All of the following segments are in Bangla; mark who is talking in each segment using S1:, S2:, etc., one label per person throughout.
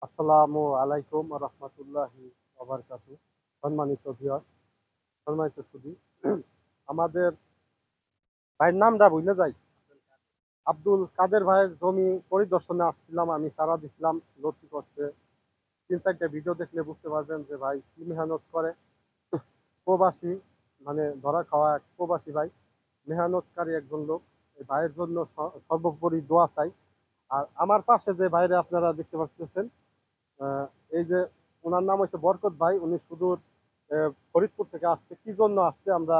S1: আসসালামু আলাইকুম রহমতুল্লাহি ওবারকাতু। সম্মানিত ভিউয়ার, সম্মানিত সুধী, আমাদের ভাইয়ের নামটা ভুলে যাই। আব্দুল কাদের ভাইয়ের জমি পরিদর্শনে আসছিলাম, আমি সারা দিছিলাম, লতি করছে। 3-4টা ভিডিও দেখলে বুঝতে পারবেন যে ভাই কি মেহনত করে। প্রবাসী, মানে ধরা খাওয়া এক প্রবাসী ভাই, মেহনতকারী একজন লোক। এই ভাইয়ের জন্য সর্বোপরি দোয়া চাই। আর আমার পাশে যে ভাইরে আপনারা দেখতে পাচ্ছেন, আহ, এই যে ওনার নাম হচ্ছে বরকত ভাই, উনি সুদূর ফরিদপুর থেকে আসছে। কি জন্য আসছে আমরা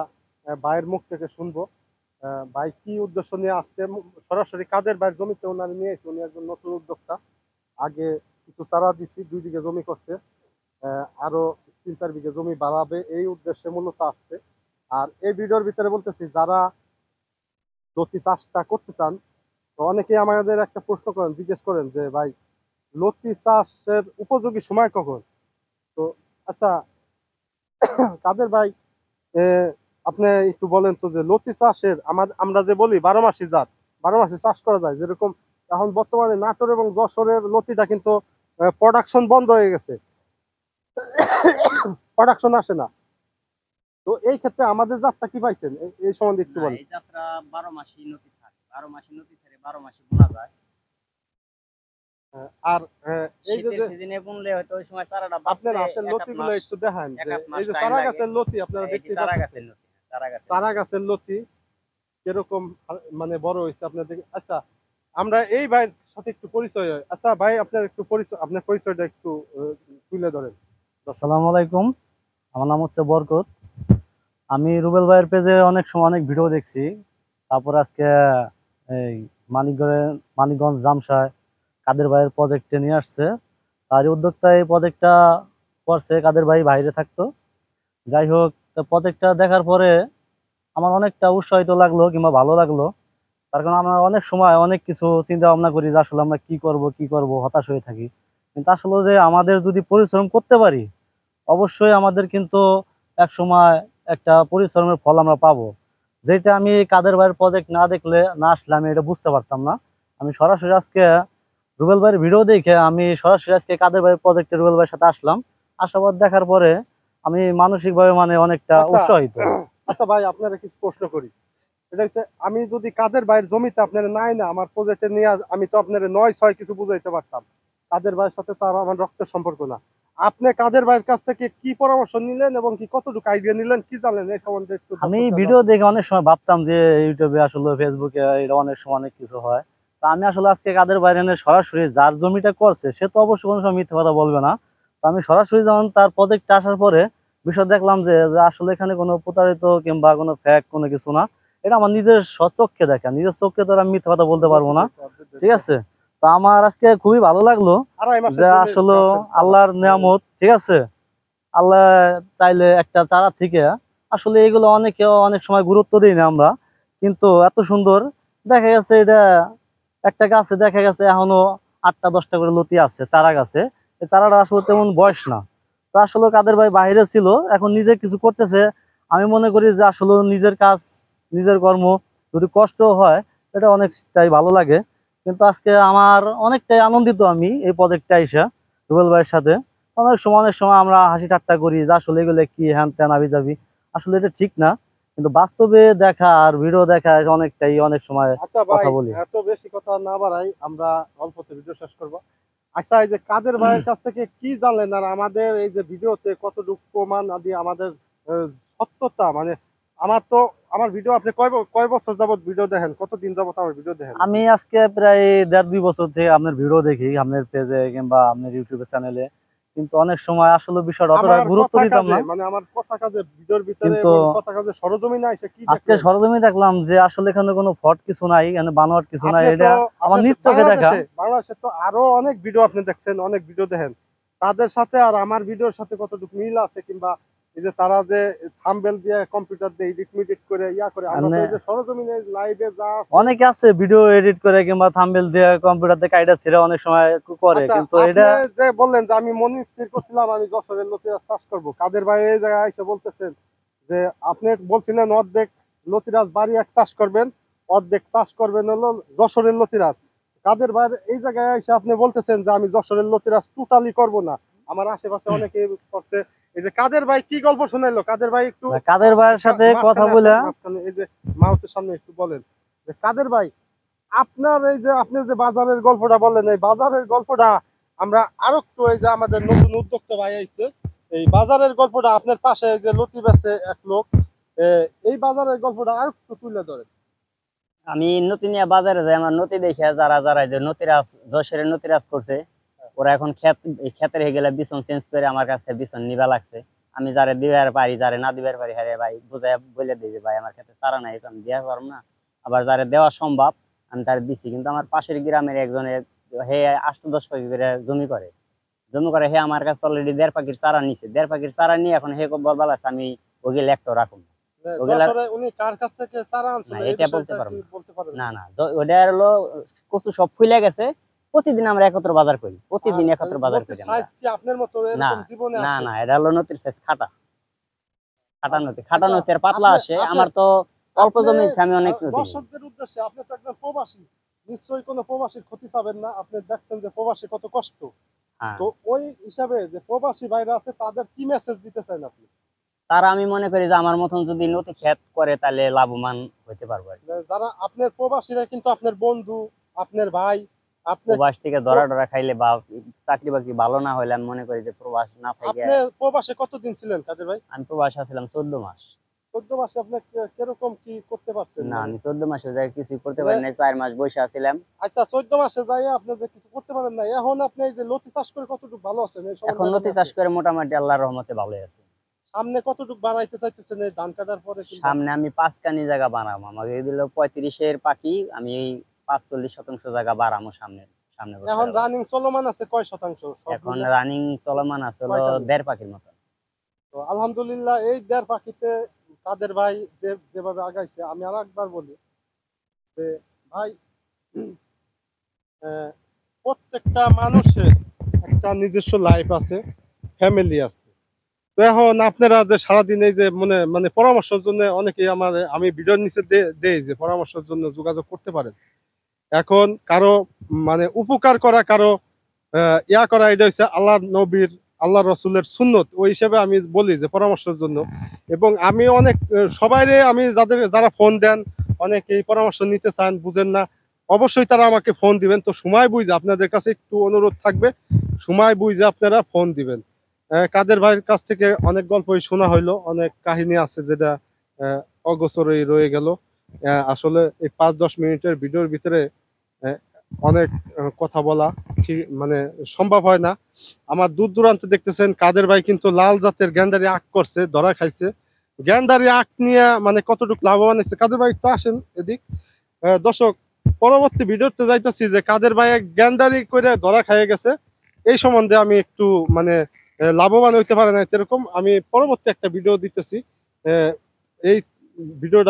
S1: ভাইয়ের মুখ থেকে শুনবো। ভাই কি উদ্দেশ্য নিয়ে আসছে, সরাসরি কাদের ভাইয়ের জমিতে ওনার নিয়ে এসে, উনি একজন নতুন উদ্যোক্তা। আগে কিছু চারা দিছি, 2 বিঘা জমি করছে, আরো 3-4 বিঘা জমি বাড়াবে, এই উদ্দেশ্যে মূলত আসছে। আর এই ভিডিওর ভিতরে বলতেছি, যারা লতি চাষটা করতে চান, তো অনেকেই আমাদের একটা প্রশ্ন করেন, জিজ্ঞেস করেন যে ভাই লতি চাষের উপযোগী সময় কখন। তো আচ্ছা, কাদের ভাই, এ, আপনি একটু বলেন তো যে লতি চাষের আমরা যে বলি 12 মাসি জাত, 12 মাসে চাষ করা যায়, যেরকম এখন বর্তমানে নাটোর এবং যশোরের লতিটা কিন্তু প্রোডাকশন বন্ধ হয়ে গেছে, প্রোডাকশন আসে না। তো এই ক্ষেত্রে আমাদের জাতটা কি পাইছেন, এই সম্বন্ধে একটু
S2: না,
S1: বলেন।
S2: এই যাত্রা 12 মাসই নদী থাকে, 12 মাসই নদী ছেড়ে 12 মাসই বোনা যায়।
S1: আর এই যে
S2: শীতের
S1: যে
S2: সিজনে বুনলে হয়তো ওই সময় চারাটা
S1: আপনার
S2: বাঁচতে
S1: হাতের
S2: এক আধ
S1: লতিগুলো
S2: মাস
S1: একটু দেখান,
S2: এক
S1: যে
S2: আধ
S1: এই
S2: মাস
S1: যে
S2: টাইম
S1: চারা
S2: লাগে।
S1: গাছের লতি আপনারা
S2: এটি
S1: দেখতেই
S2: চারা
S1: পাচ্ছেন,
S2: গাছের নদী, চারা গাছের
S1: চারা
S2: নদী।
S1: গাছের লতি কিরকম মানে বড় হয়েছে আপনাদের। আচ্ছা, আমরা এই ভাইয়ের সাথে একটু পরিচয় হয়। আচ্ছা ভাই, আপনার একটু পরিচয়, আপনার পরিচয়টা একটু তুলে ধরেন দর্শকদের।
S3: আসসালামু আলাইকুম। আমার নাম হচ্ছে বরকত। আমি রুবেল ভাইয়ের পেজে অনেক সময় অনেক ভিডিও দেখছি। তারপর আজকে এই মানিকগঞ্জ জামসায় কাদের ভাইয়ের প্রজেক্টে নিয়ে আসছে। তার উদ্যোক্তা এই প্রজেক্টটা করছে, কাদের ভাই বাইরে থাকতো। যাই হোক, প্রজেক্টটা দেখার পরে আমার অনেকটা উৎসাহিত লাগলো কিংবা ভালো লাগলো। তার কারণ আমরা অনেক সময় অনেক কিছু চিন্তা ভাবনা করি যে আসলে আমরা কি করব হতাশ হয়ে থাকি। কিন্তু আসলে যে আমাদের যদি পরিশ্রম করতে পারি, অবশ্যই আমাদের কিন্তু এক সময় একটা পরিশ্রমের ফল আমরা পাবো। যেটা আমি কাদের ভাইয়ের প্রজেক্ট না দেখলে না আসলে আমি এটা বুঝতে পারতাম না। আমি সরাসরি আজকে রুবেল ভাইয়ের ভিডিও দেখে আমি সরাসরি আজকে কাদের ভাইয়ের প্রজেক্টে রুবেল ভাইয়ের সাথে আসলাম। আসার দেখার পরে আমি মানসিকভাবে মানে অনেকটা
S1: আচ্ছা,
S3: উৎসাহিত।
S1: আচ্ছা ভাই, আপনারা কিছু প্রশ্ন করি। এটা হচ্ছে, আমি যদি কাদের ভাইয়ের জমিতে আপনারা নাই না আমার প্রজেক্টে নিয়ে আমি তো আপনারা 9-6 কিছু বুঝাইতে পারতাম। কাদের ভাইয়ের সাথে তো আর আমার রক্তের সম্পর্ক না। আপনি কাদের ভাইয়ের কাছ থেকে কি পরামর্শ নিলেন এবং কি কতটুকু আইডিয়া নিলেন, কি জানেন এই সম্বন্ধে একটু
S3: আমি
S1: দর্শকরা
S3: ভিডিও
S1: জানতে চায়।
S3: দেখে অনেক সময় ভাবতাম যে ইউটিউবে আসলে ফেসবুকে এটা অনেক সময় অনেক কিছু হয়। তা আমি আসলে আজকে কাদের বাইরে সরাসরি যার জমিটা করছে সে তো অবশ্যই কোনো সময় মিথ্যে কথা বলবে না। তো আমি সরাসরি যখন তার প্রজেক্টটা আসার পরে বিষয় দেখলাম যে যে আসলে এখানে কোনো প্রতারিত কিংবা কোনো ফ্যাক কোনো কিছু না। এটা আমার নিজের স্বচক্ষে দেখা, নিজের চোখে তো আর আমি মিথ্যে কথা বলতে পারবো না। ঠিক আছে। তো আমার আজকে খুবই ভালো লাগলো
S1: 2.5 মাসের
S3: যে
S1: জমি
S3: আসলে
S1: গাছের চারা।
S3: আল্লাহর নিয়ামত, ঠিক আছে, আল্লাহ চাইলে একটা চারা থেকে আসলে এগুলো অনেকে অনেক সময় গুরুত্ব দিই না আমরা, কিন্তু এত সুন্দর দেখা গেছে এটা একটা গাছে দেখা গেছে এখনো 8টা 10টা করে লতি আছে চারা গাছে। এই চারাটা আসলে তেমন বয়স না। তো আসলে কাদের ভাই বাইরে ছিল, এখন নিজে কিছু করতেছে। আমি মনে করি যে আসলে নিজের কাজ নিজের কর্ম যদি কষ্ট হয় এটা অনেকটাই ভালো লাগে। কিন্তু আজকে আমার অনেকটাই আনন্দিত আমি এই প্রজেক্টটা আইসা রুবেল ভাইয়ের সাথে। অনেক সময় আমরা হাসি ঠাট্টা করি যে আসলে এগুলো কি হ্যান ত্যান আবি যাবি, আসলে এটা ঠিক না। কিন্তু বাস্তবে দেখা আর ভিডিও দেখা অনেকটাই অনেক সময়
S1: আচ্ছা ভাই,
S3: কথা বলি।
S1: এত বেশি কথা না বাড়াই, আমরা অল্পতে ভিডিও শেষ করব। আচ্ছা, এই যে কাদের ভাইয়ের কাছ থেকে কি জানলেন, আর আমাদের এই যে ভিডিওতে কতটুকু প্রমাণ আদি আমাদের সত্যতা, মানে আমার তো, আমার ভিডিও আপনি কয় বছর যাবত ভিডিও দেখেন, কতদিন যাবত আমার ভিডিও দেখেন
S3: আমি
S1: আপনি?
S3: আজকে প্রায় 1.5-2 বছর থেকে আপনার ভিডিও দেখি আপনার পেজে কিংবা আপনার ইউটিউবের চ্যানেলে। কিন্তু অনেক সময় আসলে বিষয়টা অতটা
S1: আমার
S3: গুরুত্ব
S1: কথা
S3: দিতাম
S1: কাজে,
S3: না।
S1: মানে আমার কথা কাজে ভিডিওর ভিতরে
S3: কিন্তু
S1: এবং কথা কাজে সরজমিনে এসে কি
S3: আজকে
S1: দেখলেন।
S3: সরজমি দেখলাম যে আসলে এখানে কোনো ফট কিছু নাই, এখানে বানোয়াট কিছু নাই,
S1: আপনি তো
S3: এটা আমার
S1: আপনি তো
S3: নিজ চোখে দেখা।
S1: বাংলাদেশে তো আরো অনেক ভিডিও আপনি দেখছেন, অনেক ভিডিও দেখেন, তাদের সাথে আর আমার ভিডিওর সাথে কতটুকু মিল আছে, কিংবা এই যে তারা যে থাম্বনেল দিয়ে কম্পিউটার দিয়ে এডিট মিডিট করে ইয়া করে, আমরা তো
S3: মানে
S1: এই যে সরজমিনে লাইভে যা আছে।
S3: অনেকে আছে ভিডিও এডিট করে কিংবা থাম্বনেল দিয়ে কম্পিউটার দিয়ে কাইটা ছিঁড়ে অনেক সময় করে,
S1: আচ্ছা,
S3: কিন্তু
S1: আপনি
S3: এটা
S1: যে বললেন যে আমি মনে স্থির করছিলাম আমি যশোরের লতিরাজ চাষ করবো, কাদের বাইরে এই জায়গায় এসে বলতেছেন যে আপনি বলছিলেন অর্ধেক লতিরাজ বাড়ি এক চাষ করবেন, অর্ধেক চাষ করবেন হলো যশোরের লতিরাজ। কাদের ভাই এই জায়গায় এসে আপনি বলতেছেন যে আমি যশোরের লতিরাজ টোটালি করব না, আমার আশেপাশে অনেকে করছে। এই যে কাদের ভাই কি গল্প শোনাইলো, কাদের ভাই একটু
S3: কাদের ভাইয়ের সাথে কথা
S1: মাঝখানে
S3: বলে
S1: আসেন, মাঝখানে এই যে মাউথের সামনে একটু বলেন যে কাদের ভাই আপনার এই যে আপনি যে বাজারের গল্পটা বললেন, এই বাজারের গল্পটা আমরা আরো একটু, এই যে আমাদের নতুন উদ্যোক্তা ভাই আইছে, এই বাজারের গল্পটা আপনার পাশে এই যে লতি বেচে এক লোক, এই বাজারের গল্পটা আর একটু তুলে ধরেন।
S2: আমি নতুনিয়া বাজারে যাই, আমার নতি দেখে যারা যারা এই যে নতিরাজ যশোরের নতিরাজ করছে, ওরা এখন ক্ষেতের হয়ে গেলে বিছন চেঞ্জ করে আমার কাছ থেকে বিছন নিবা লাগছে। আমি যারে দিবার পারি, যারে না দিবার পারি, হ্যাঁ ভাই বুঝাই বলে দিই যে ভাই আমার ক্ষেতে চারা নাই, আমি দেওয়া পারবো না। আবার যারে দেওয়া সম্ভব আমি তার দিছি। কিন্তু আমার পাশের গ্রামের একজনের, হে 8-10 পাখি করে জমি করে, হে আমার কাছে অলরেডি 1.5 পাখির চারা নিছে। 1.5 পাখির চারা নিয়ে এখন হে বলবার আছে আমি ওগুলো একটা রাখুন ওগুলা।
S1: যশোরে উনি কার কাছ থেকে চারা আনছিল
S2: না,
S1: এই
S2: এটা
S1: বিষয়টা
S2: বলতে পারবো
S1: কি
S2: না।
S1: বলতে পারেন?
S2: না না, ওটা হলো কচু সব ফুলে গেছে। প্রতিদিন আমরা একত্র বাজার করি, প্রতিদিন
S1: আর
S2: একত্র বাজার করি
S1: লতির
S2: আমরা।
S1: সাইজ কি আপনার মতো
S2: না
S1: এরকম জীবনে
S2: না
S1: আসে?
S2: না, এটা হলো নতির সাইজ খাটা খাটা নতি, খাটা
S1: আচ্ছা,
S2: নতি আর পাতলা
S1: আপনি-
S2: আসে।
S1: আপনি-
S2: আমার তো অল্প
S1: আপনি,
S2: জমিতে আমি অনেক নতি নিই।
S1: দর্শকদের উদ্দেশ্যে, আপনি তো একজন প্রবাসী, নিশ্চয়ই কোনো প্রবাসীর ক্ষতি চাবেন না। আপনি দেখছেন যে প্রবাসী কত কষ্ট,
S2: হ্যাঁ,
S1: তো ওই হিসাবে যে প্রবাসী ভাইরা আছে তাদের কি মেসেজ দিতে চান আপনি?
S2: তারা আমি মনে করি যে আমার মতন যদি নতি ক্ষেত করে তাহলে লাভবান হতে পারবো আর কি।
S1: যে যারা আপনার প্রবাসীরা কিন্তু আপনার বন্ধু, আপনার ভাই, আপনার
S2: প্রবাস থেকে ধরা ধরা খাইলে বা চাকরি বাকরি ভালো না হইলে আমি মনে করি যে প্রবাস না থেকে।
S1: আপনি প্রবাসে কতদিন ছিলেন কাদের ভাই?
S2: আমি প্রবাসে ছিলাম 14 মাস।
S1: 14 মাসে আপনি কিরকম কি করতে পারছেন?
S2: না,
S1: মানে
S2: আমি 14 মাসে যাই কিছু করতে
S1: মানে
S2: পারি নাই, 4 মাস বসে আছিলাম।
S1: আচ্ছা, 14 মাসে যাই আপনি যে কিছু করতে পারেন না, এখন আপনি এই যে লতি চাষ করে কতটুকু ভালো আছেন এই
S2: এখন
S1: সম্বন্ধে
S2: নতি
S1: জানেন
S2: চাষ
S1: আছে?
S2: করে মোটামুটি আল্লাহর রহমতে ভালোই আছে।
S1: সামনে কতটুকু বাড়াইতে চাইতেছেন এই ধান কাটার পরে? কিংবা
S2: সামনে আমি 5 কানি জায়গা বানাবো, আমাকে দিল 35-এর পাখি, আমি এই 45% জায়গা বাড়াবো সামনে সামনে বছর।
S1: এখন রানিং চলমান আছে কয় শতাংশ সব
S2: এখন
S1: মিলে?
S2: রানিং চলমান আছে হলো
S1: কয় কানি?
S2: 1.5 পাখির মতো।
S1: তো আলহামদুলিল্লাহ এই 1.5 পাখিতে কাদের ভাই যেভাবে আগাইছে, আমি আর একবার বলি যে ভাই, আহ, প্রত্যেকটা মানুষের একটা নিজস্ব লাইফ আছে, ফ্যামিলি আছে। তো এখন আপনারা যে সারাদিন এই যে মানে মানে পরামর্শের জন্য অনেকেই আমি ভিডিওর নিচে দেই যে পরামর্শের জন্য যোগাযোগ করতে পারেন। এখন কারো মানে উপকার করা, কারো ইয়া করা, এটা হচ্ছে আল্লাহ নবীর, আল্লাহ রসুলের সুন্নত, ওই হিসেবে আমি বলি যে পরামর্শের জন্য। এবং আমি অনেক সবাইরে আমি যারা ফোন দেন, অনেকেই পরামর্শ নিতে চান, বুঝেন না, অবশ্যই তারা আমাকে ফোন দিবেন। তো সময় বুঝে আপনাদের কাছে একটু অনুরোধ থাকবে, সময় বুঝে আপনারা ফোন দিবেন। কাদের ভাইয়ের কাছ থেকে অনেক গল্পই শোনা হইলো, অনেক কাহিনী আছে যেটা অগোচরেই রয়ে গেল। আসলে এই 5-10 মিনিটের ভিডিওর ভিতরে আহ, অনেক কথা বলা ঠিক মানে সম্ভব হয় না। আমার দূর দূরান্তে দেখতেছেন কাদের ভাই কিন্তু লাল জাতের গ্যান্ডারি আখ করছে, ধরা খাইছে। গ্যান্ডারি আখ নিয়ে মানে কতটুকু লাভবান হয়েছে, কাদের ভাই একটু আসেন এদিক। দর্শক, পরবর্তী ভিডিওতে যাইতেছি যে কাদের ভাই এক গ্যান্ডারি করে ধরা খাইয়ে গেছে, এই সম্বন্ধে আমি একটু মানে লাভবান হইতে পারে না এরকম আমি পরবর্তী একটা ভিডিও দিতেছি। এই ভিডিওটা